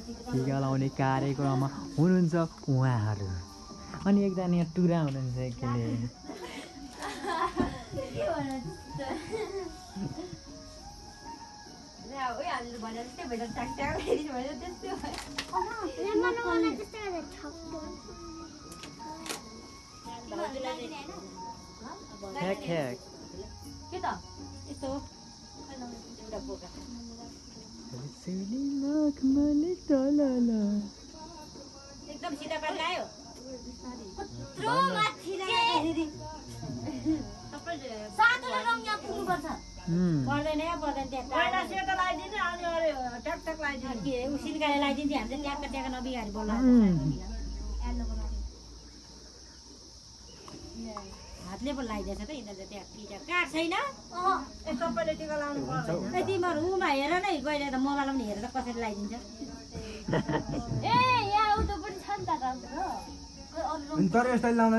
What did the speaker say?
टिका लाउने कार्यक्रममा हुनुहुन्छ उहाँहरू। अनि एकजना यहाँ टुरा हुनुहुन्छ एकले। एकदम सिधा पार लायो पर्दैन या पर्दैन उसिनकाले लगाइदिन्छ हामीले ट्याक्क ट्याक्क नबिगारी बोल्नु हातले पो लगाइदिएछ त यिनीहरूले त्यहाँ काठ छैन तिमीहरू उमा हेर नै गएर त मोबाइलमा पनि हेरेर कसरी लगाइदिन्छ तर यस्तै लाउँदा